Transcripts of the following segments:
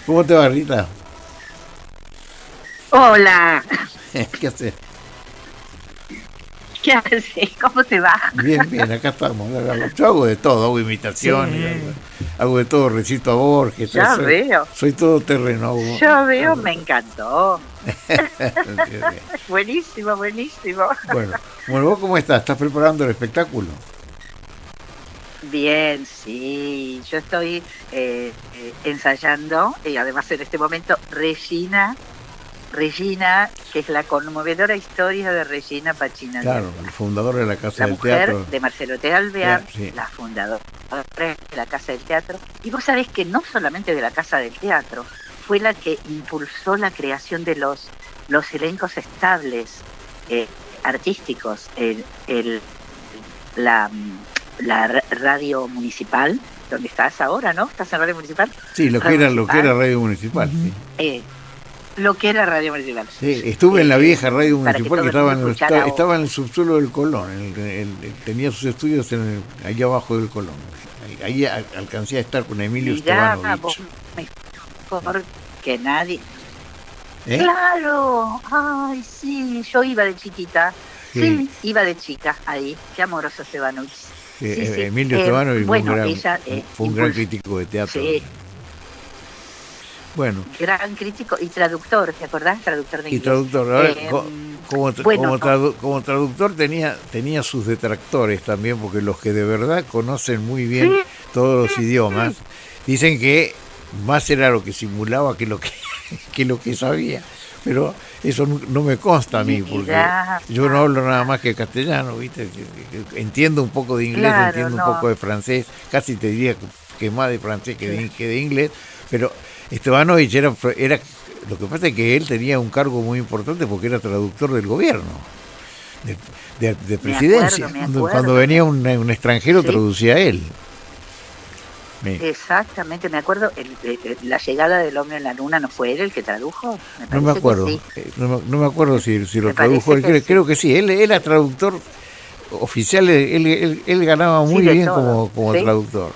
¿Cómo te va, Rita? Hola, ¿Qué haces? ¿qué haces? ¿Cómo te va? Bien, bien, acá estamos. Yo hago de todo, hago imitaciones, Sí, hago de todo, recito a Borges, ya veo, soy todo terreno. ya veo, me encantó. Bien. Buenísimo, buenísimo. Bueno, bueno, ¿vos cómo estás? ¿Estás preparando el espectáculo? Bien, sí, yo estoy ensayando y además en este momento Regina, que es la conmovedora historia de Regina Pachina de Claro, el Alvear, fundador de la Casa la del mujer Teatro. de Marcelo T. Alvear, Sí, la fundadora de la Casa del Teatro. Y vos sabés que no solamente de la Casa del Teatro, fue la que impulsó la creación de los elencos estables eh, artísticos, la, la radio municipal, donde estás ahora, ¿no? ¿Estás en radio municipal? sí, lo Radio que era municipal. Radio Municipal, sí. Eh, lo que era radio municipal. Sí, estuve en la vieja Radio Para que Municipal todo que el mundo escuchara. estaba en el subsuelo del Colón. Tenía sus estudios ahí abajo del Colón. Ahí alcancé a estar con Emilio Mirá, vos Estebanovich. mejor que nadie. ¿Eh? Claro, ay, sí, yo iba de chiquita. Sí, Sí, iba de chica ahí. Qué amoroso Estebanovich. Sí, sí. Emilio Estebanovich Bueno, ella fue un gran crítico de teatro. sí, Bueno, gran crítico y traductor, ¿te acordás? Traductor de y inglés. traductor. A ver, Bueno, como traductor tenía sus detractores también, porque los que de verdad conocen muy bien sí, todos los sí. idiomas dicen que más era lo que simulaba que lo que, que lo que sabía. Pero eso no me consta a mí, porque Mirá, yo no hablo nada más que castellano, ¿viste? Entiendo un poco de inglés, claro, entiendo un poco no. de francés, casi te diría que más de francés que de inglés, pero Estebanovich era. Lo que pasa es que él tenía un cargo muy importante porque era traductor del gobierno, de presidencia. Me Cuando acuerdo. venía un extranjero, Sí, traducía a él. Sí. exactamente, me acuerdo, la llegada del hombre en la luna no fue él el que tradujo, me No me parece que acuerdo, sí, no me acuerdo si lo me tradujo parece él, que sí, creo que sí, él era traductor oficial, él ganaba sí, muy de bien todo, como sí, traductor.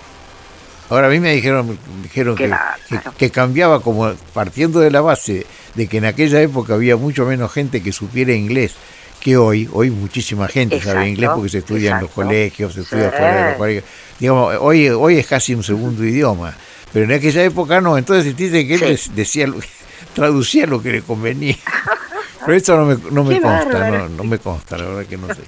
Ahora a mí me dijeron qué bárbaro, que cambiaba, como partiendo de la base de que en aquella época había mucho menos gente que supiera inglés que hoy muchísima gente sabe inglés exacto, porque se estudia en los exacto, colegios, se sí, estudia fuera de los colegios. Digamos, hoy es casi un segundo idioma, pero en aquella época no, entonces dice que él sí, decía, traducía lo que le convenía. Pero eso no me qué consta, bárbaro, no me consta, la verdad que no sé.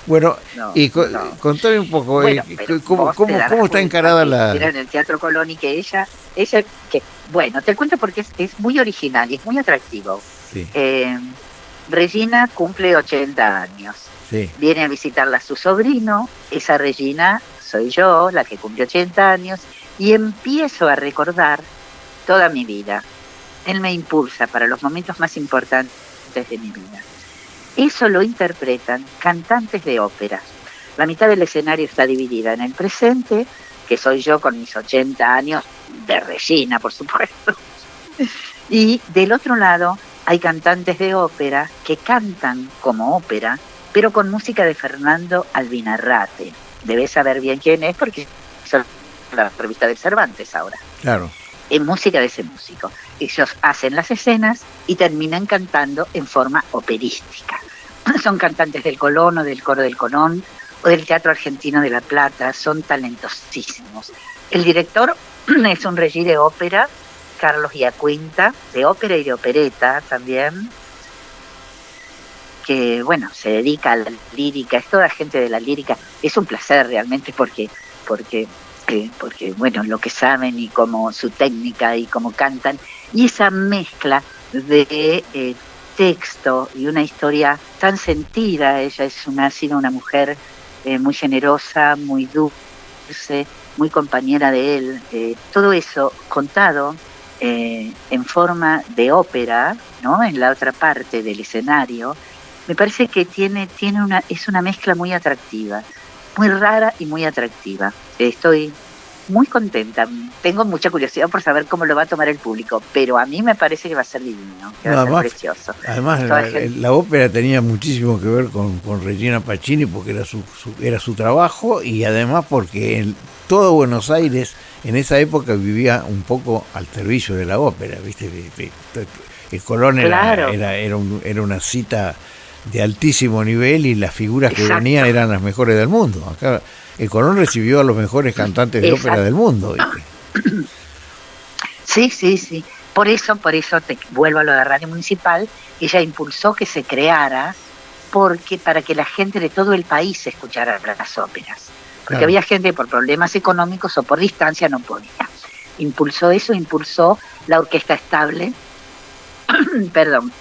Bueno, no, y no. contame un poco, Bueno, pero vos te darás cómo está cuenta encarada que la... era en el Teatro Colón y que ella, que, bueno, te cuento porque es muy original y es muy atractivo. Sí, Eh, Regina cumple 80 años. sí, Viene a visitarla su sobrino, esa Regina soy yo, la que cumple 80 años, y empiezo a recordar toda mi vida. Él me impulsa para los momentos más importantes de mi vida. Eso lo interpretan cantantes de ópera. La mitad del escenario está dividida en el presente, que soy yo con mis 80 años, de Regina, por supuesto. Y del otro lado hay cantantes de ópera que cantan como ópera, pero con música de Fernando Albinarrate. Debes saber bien quién es porque es la revista del Cervantes ahora. claro. En música de ese músico. Ellos hacen las escenas y terminan cantando en forma operística. Son cantantes del Colón o del Coro del Colón o del Teatro Argentino de La Plata, son talentosísimos. El director es un regí de ópera, Carlos Giaquinta, de ópera y de opereta también, que bueno, se dedica a la lírica, es toda gente de la lírica. Es un placer realmente porque bueno, lo que saben y como su técnica y cómo cantan, y esa mezcla de texto y una historia tan sentida. Ella ha sido una mujer muy generosa, muy dulce, muy compañera de él, todo eso contado en forma de ópera, ¿no? En la otra parte del escenario, me parece que es una mezcla muy atractiva, muy rara y muy atractiva. Estoy muy contenta, tengo mucha curiosidad por saber cómo lo va a tomar el público, pero a mí me parece que va a ser divino, que va a ser precioso. Además la ópera tenía muchísimo que ver con Regina Pacini porque era su trabajo, y además porque todo Buenos Aires en esa época vivía un poco al servicio de la ópera, ¿viste? El Colón Claro. era una cita de altísimo nivel y las figuras que Exacto. venían eran las mejores del mundo. Acá el Colón recibió a los mejores cantantes de ópera del mundo, ¿viste? Sí, sí, sí. Por eso te vuelvo a lo de Radio Municipal. Ella impulsó que se creara para que la gente de todo el país escuchara las óperas. Porque Claro. había gente que por problemas económicos o por distancia no podía. Impulsó eso, impulsó la orquesta estable, perdón,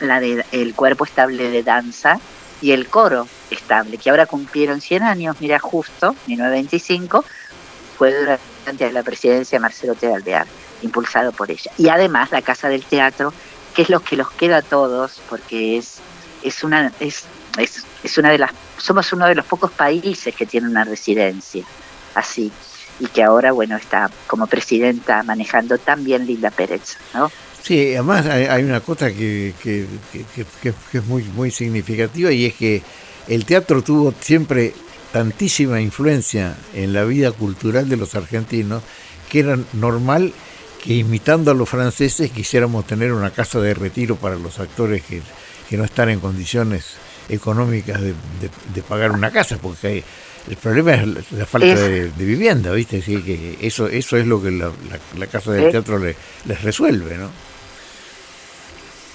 el cuerpo estable de danza y el coro estable, que ahora cumplieron 100 años, mira, justo, 1925, fue durante la presidencia de Marcelo T. de Alvear, impulsado por ella. Y además la Casa del Teatro, que es lo que los queda a todos, porque es una de las, somos uno de los pocos países que tiene una residencia así, y que ahora, bueno, está como presidenta manejando también Linda Pérez, ¿no? Sí, además hay una cosa que es muy, muy significativa, y es que el teatro tuvo siempre tantísima influencia en la vida cultural de los argentinos, que era normal que, imitando a los franceses, quisiéramos tener una casa de retiro para los actores que no están en condiciones económicas de pagar una casa, porque el problema es la falta de vivienda, ¿viste? Así que eso es lo que la Casa del Teatro les resuelve, ¿no?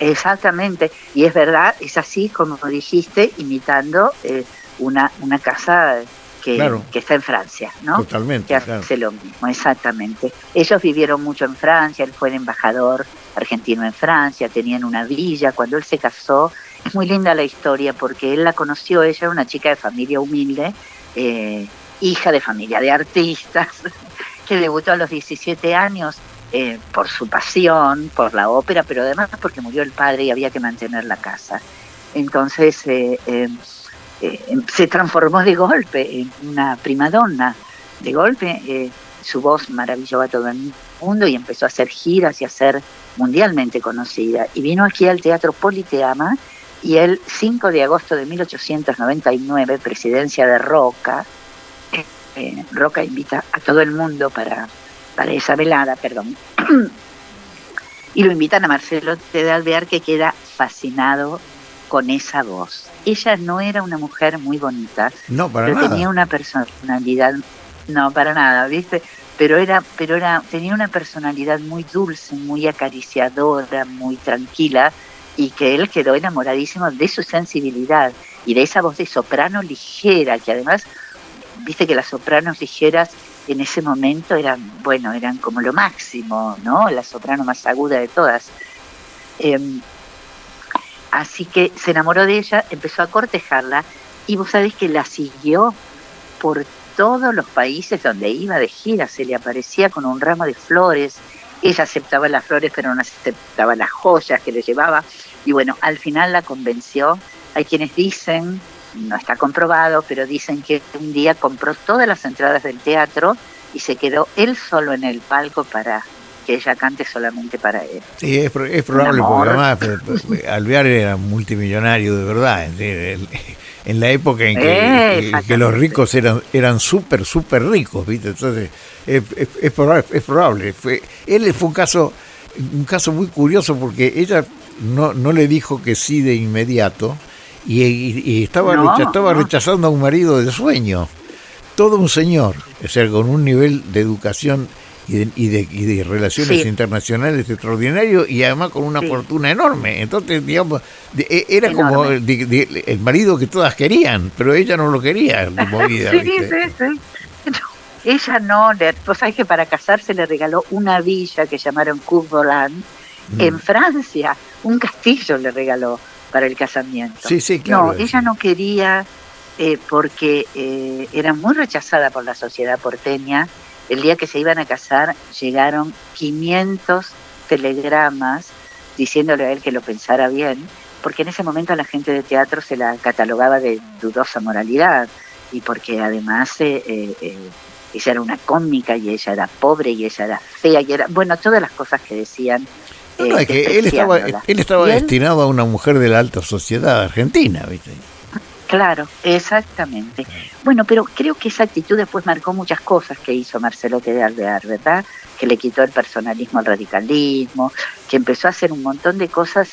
Exactamente, y es verdad, es así como dijiste, imitando una casa Claro. que está en Francia, ¿no? Totalmente, que hace lo mismo, exactamente. Ellos vivieron mucho en Francia, él fue el embajador argentino en Francia, tenían una villa. Cuando él se casó, es muy linda la historia porque él la conoció, ella era una chica de familia humilde, hija de familia de artistas, que debutó a los 17 años por su pasión, por la ópera, pero además porque murió el padre y había que mantener la casa. Entonces se transformó de golpe en una primadonna. De golpe su voz maravilló a todo el mundo y empezó a hacer giras y a ser mundialmente conocida. Y vino aquí al Teatro Politeama, y el 5 de agosto de 1899, presidencia de Roca, Roca invita a todo el mundo para esa velada, perdón, y lo invitan a Marcelo T. de Alvear, que queda fascinado con esa voz. Ella no era una mujer muy bonita, no, para pero nada. tenía una personalidad, no para nada, ¿viste? Pero tenía una personalidad muy dulce, muy acariciadora, muy tranquila, y que él quedó enamoradísimo de su sensibilidad y de esa voz de soprano ligera, que además, viste que las sopranos ligeras en ese momento eran como lo máximo, ¿no? La soprano más aguda de todas. Así que se enamoró de ella, empezó a cortejarla, y vos sabés que la siguió por todos los países donde iba de gira, se le aparecía con un ramo de flores. Ella aceptaba las flores, pero no aceptaba las joyas que le llevaba. Y bueno, al final la convenció. Hay quienes dicen, no está comprobado, pero dicen que un día compró todas las entradas del teatro y se quedó él solo en el palco para que ella cante solamente para él. Sí, es probable, porque además Alvear era multimillonario de verdad. En la época en que los ricos eran súper ricos, ¿viste? Entonces es probable. Él fue un caso muy curioso, porque ella no le dijo que sí de inmediato, y estaba rechazando a un marido de sueño, todo un señor, o sea, con un nivel de educación y de relaciones internacionales extraordinario, y además con una fortuna enorme. Entonces, digamos, era enorme, como el marido que todas querían, pero ella no lo quería como vida. Sí. No, ella no, vos sabés que para casarse le regaló una villa que llamaron Cour Volant en Francia, un castillo le regaló para el casamiento. Sí, claro. No, ella no quería, porque era muy rechazada por la sociedad porteña. El día que se iban a casar llegaron 500 telegramas diciéndole a él que lo pensara bien, porque en ese momento a la gente de teatro se la catalogaba de dudosa moralidad, y porque además ella era una cómica, y ella era pobre, y ella era fea, y era, bueno, todas las cosas que decían. No, es que él estaba destinado a una mujer de la alta sociedad argentina, ¿viste? Claro, exactamente. Bueno, pero creo que esa actitud después marcó muchas cosas que hizo Marcelo T. de Alvear, ¿verdad? Que le quitó el personalismo al radicalismo, que empezó a hacer un montón de cosas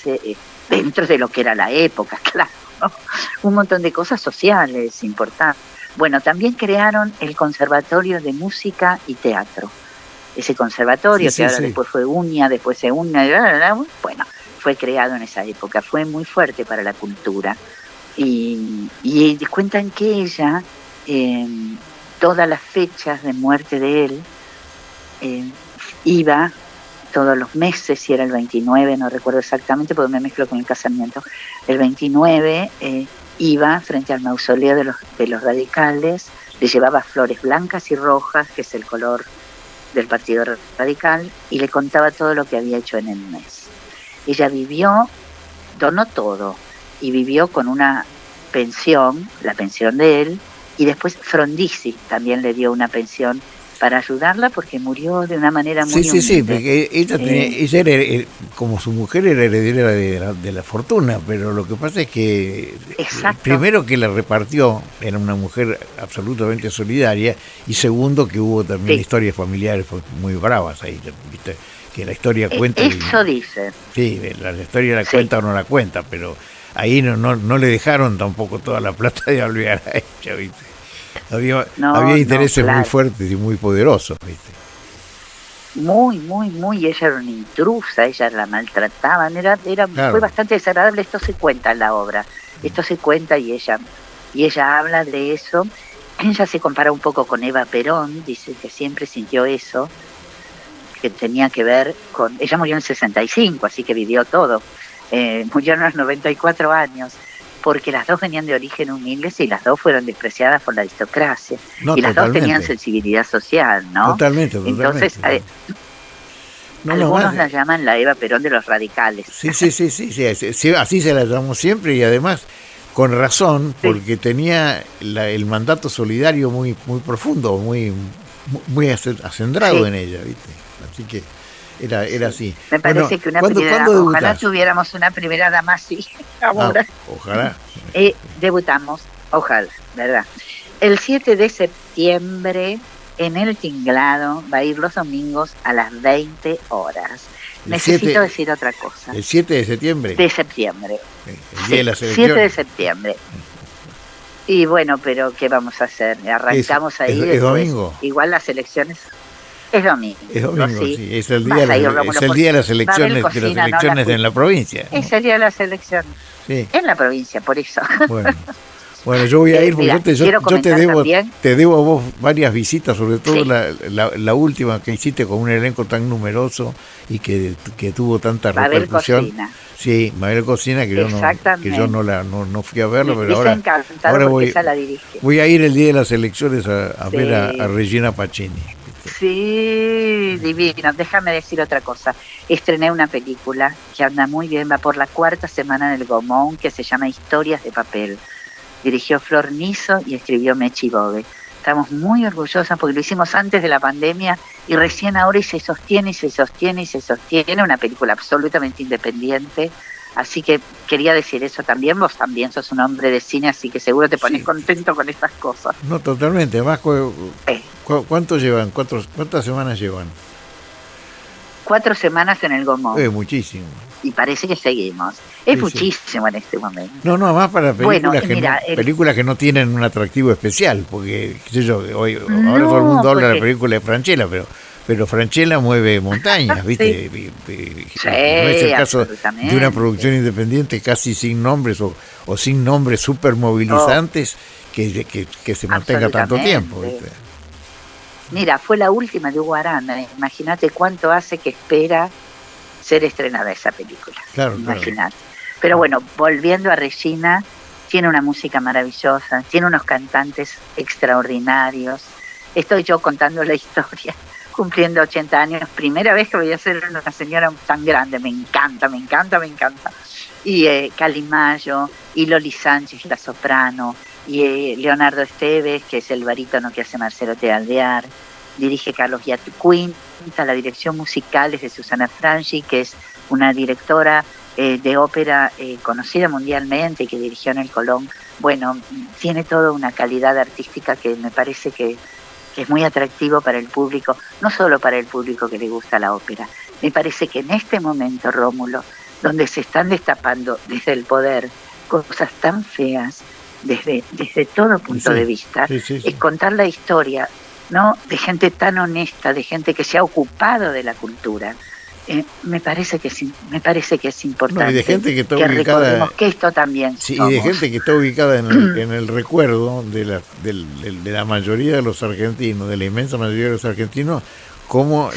dentro de lo que era la época, claro, ¿no? Un montón de cosas sociales importantes. Bueno, también crearon el Conservatorio de Música y Teatro. Ese conservatorio, que ahora después fue UNIA, después se UNIA, bueno, fue creado en esa época, fue muy fuerte para la cultura. Y cuentan que ella, todas las fechas de muerte de él, iba todos los meses, si era el 29, no recuerdo exactamente porque me mezclo con el casamiento, el 29 iba frente al mausoleo de los radicales, le llevaba flores blancas y rojas, que es el color del Partido Radical, y le contaba todo lo que había hecho en el mes. Ella vivió, donó todo, y vivió con una pensión, la pensión de él, y después Frondizi también le dio una pensión para ayudarla porque murió de una manera muy humilde. Sí, porque ella era, como su mujer, era heredera de la fortuna, pero lo que pasa es que primero que la repartió, era una mujer absolutamente solidaria, y segundo que hubo también historias familiares muy bravas ahí, ¿viste? Que la historia cuenta. Eso dice. Sí, la historia la cuenta o no la cuenta, pero ahí no le dejaron tampoco toda la plata de Alvear a ella, ¿viste? Había intereses muy fuertes y muy poderosos, ¿viste? Muy, ella era una intrusa, ella la maltrataban, fue bastante desagradable. Esto se cuenta en la obra, esto se cuenta y ella habla de eso. Ella se compara un poco con Eva Perón, dice que siempre sintió eso, que tenía que ver con... Ella murió en el 65, así que vivió todo. Murió a los 94 años, porque las dos venían de origen humildes y las dos fueron despreciadas por la aristocracia. Y las dos tenían sensibilidad social, ¿no? Totalmente. Entonces, algunos la llaman la Eva Perón de los radicales. Sí, así se la llamó siempre, y además con razón, porque tenía el mandato solidario muy profundo, muy acendrado en ella, ¿viste? Así que era así. Me parece que una primera dama, ojalá tuviéramos una primera dama así ahora. Ojalá. Debutamos, ojalá, ¿verdad? El 7 de septiembre en El Tinglado va a ir los domingos a las 20 horas. Necesito decir otra cosa. ¿El 7 de septiembre? De septiembre. El día de las elecciones. 7 de septiembre. Y bueno, pero ¿qué vamos a hacer? Arrancamos ahí. ¿Es domingo? Igual las elecciones... Es domingo. Es domingo, sí. Es el día de las elecciones, en la provincia, ¿no? Es el día de las elecciones. Sí. En la provincia, por eso. Bueno, yo voy a ir porque yo te debo a vos varias visitas, sobre todo la última que hiciste con un elenco tan numeroso y que tuvo tanta repercusión. Cocina. Sí, Mabel Cocina, que yo no fui a verlo, pero ahora voy a ir el día de las elecciones a ver a Regina Pacini. Sí, divino. Déjame decir otra cosa. Estrené una película que anda muy bien, va por la 4ª semana en el Gomón, que se llama Historias de Papel. Dirigió Flor Niso y escribió Mechi Bove. Estamos muy orgullosas porque lo hicimos antes de la pandemia y recién ahora se sostiene. Una película absolutamente independiente. Así que quería decir eso también. Vos también sos un hombre de cine, así que seguro te pones contento con estas cosas. No, totalmente. Además, ¿cuánto llevan? ¿Cuántas semanas llevan? 4 semanas en el Gomón. Muchísimo. Y parece que seguimos. Es muchísimo en este momento. No, además para películas que no tienen un atractivo especial, porque, qué sé yo, ahora todo el mundo habla de la película de Francella, pero Francella mueve montañas, ¿viste? No es el caso de una producción independiente casi sin nombres o sin nombres súper movilizantes que se mantenga tanto tiempo, ¿viste? Mira, fue la última de Hugo Arana. Imagínate cuánto hace que espera ser estrenada esa película. Claro. Imagínate. Pero bueno, volviendo a Regina, tiene una música maravillosa, tiene unos cantantes extraordinarios. Estoy yo contando la historia, cumpliendo 80 años, primera vez que voy a ser una señora tan grande, me encanta. Y Calimayo, y Loli Sánchez, la soprano, y Leonardo Esteves, que es el barítono que hace Marcelo T. de Alvear. Dirige Carlos Giatquinta, la dirección musical es de Susana Frangi, que es una directora de ópera conocida mundialmente, que dirigió en el Colón. Bueno, tiene toda una calidad artística que me parece que es muy atractivo para el público, no solo para el público que le gusta la ópera. Me parece que en este momento, Rómulo, donde se están destapando desde el poder cosas tan feas, desde todo punto de vista, es contar la historia, ¿no?, de gente tan honesta, de gente que se ha ocupado de la cultura. Me parece que es importante, no, y de gente que está que ubicada, recordemos que esto también somos. Y de gente que está ubicada en el recuerdo de la mayoría de los argentinos, de la inmensa mayoría de los argentinos, como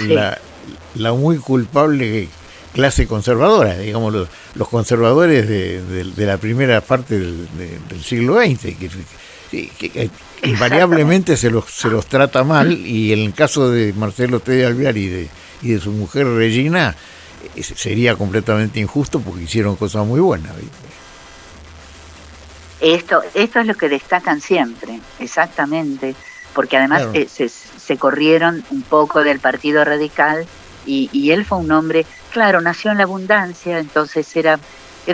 la muy culpable clase conservadora, digamos, los conservadores de la primera parte del siglo XX, que invariablemente se los trata mal, y en el caso de Marcelo T. de Alvear y de su mujer Regina, sería completamente injusto porque hicieron cosas muy buenas, ¿viste? Esto es lo que destacan siempre, exactamente, porque además claro, se corrieron un poco del Partido Radical, y él fue un hombre, claro, nació en la abundancia, entonces era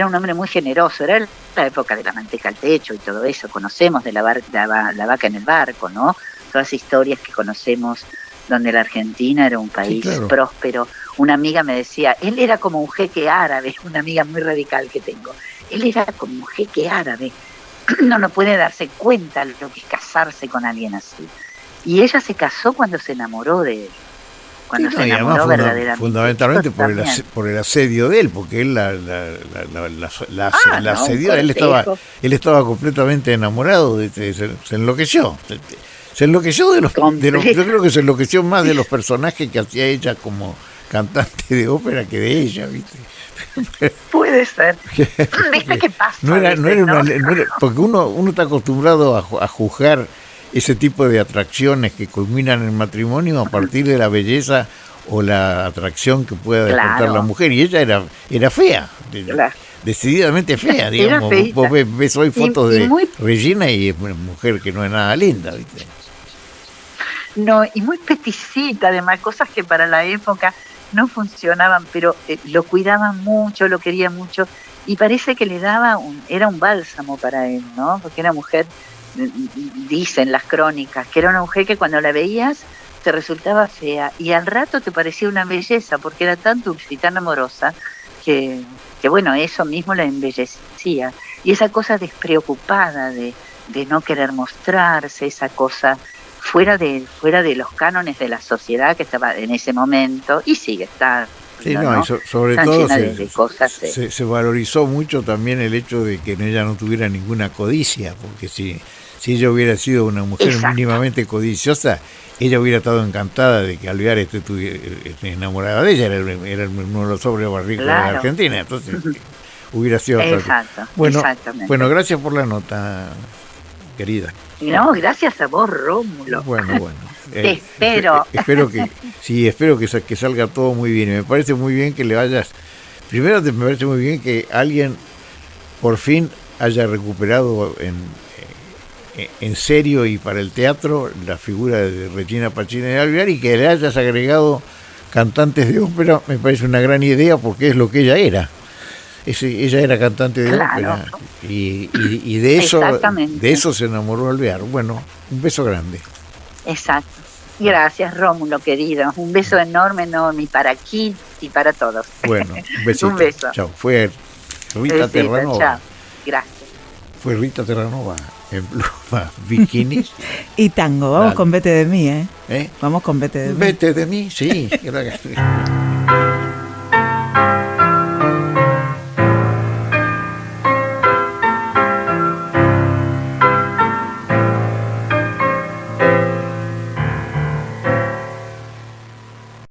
un hombre muy generoso, era la época de la manteca al techo y todo eso, conocemos de la vaca en el barco, ¿no? Todas historias que conocemos, donde la Argentina era un país próspero. Una amiga me decía, él era como un jeque árabe, una amiga muy radical que tengo, él era como un jeque árabe, no puede darse cuenta lo que es casarse con alguien así. Y ella se casó cuando se enamoró de él, cuando se enamoró verdaderamente. Fundamentalmente por el asedio de él, porque él la asedió, él estaba completamente enamorado, se enloqueció. Se enloqueció yo creo que se enloqueció más de los personajes que hacía ella como cantante de ópera que de ella, ¿viste? Puede ser. ¿Viste qué pasa? No era porque uno está acostumbrado a juzgar ese tipo de atracciones que culminan en matrimonio a partir de la belleza o la atracción que pueda despertar la mujer, y ella era fea, decididamente fea, digamos. Vos ves hoy fotos de Regina y es una mujer que no es nada linda, ¿viste? No, y muy peticita, además, cosas que para la época no funcionaban, pero lo cuidaban mucho, lo querían mucho, y parece que le daba era un bálsamo para él, ¿no? Porque era mujer, dicen las crónicas, que era una mujer que cuando la veías te resultaba fea, y al rato te parecía una belleza, porque era tan dulce y tan amorosa, que bueno, eso mismo la embellecía. Y esa cosa despreocupada de no querer mostrarse, esa cosa fuera de los cánones de la sociedad que estaba en ese momento, y sigue estando. Sí, ¿no? Y sobre todo se valorizó mucho también el hecho de que en ella no tuviera ninguna codicia, porque si ella hubiera sido una mujer mínimamente codiciosa, ella hubiera estado encantada de que Alvear esté enamorada de ella, era uno de los hombres más ricos de la Argentina, entonces hubiera sido bueno, gracias por la nota, querida. No, gracias a vos, Rómulo. Bueno. Te espero. Espero que salga todo muy bien. Y me parece muy bien que le vayas. Primero, me parece muy bien que alguien por fin haya recuperado en serio y para el teatro la figura de Regina Pacini de Alvear, y que le hayas agregado cantantes de ópera. Me parece una gran idea, porque es lo que ella era. Ella era cantante de ópera, y de eso se enamoró Alvear. Bueno, un beso grande. Exacto. Gracias, Rómulo, querido. Un beso enorme, y para aquí y para todos. Bueno, un besito. Un beso. Chao. Fue Rita Terranova. Chao. Gracias. Fue Rita Terranova en Pluma, Bikinis y tango. Vamos con Vete de mí, ¿eh? Vamos con Vete de mí. Vete de mí, sí.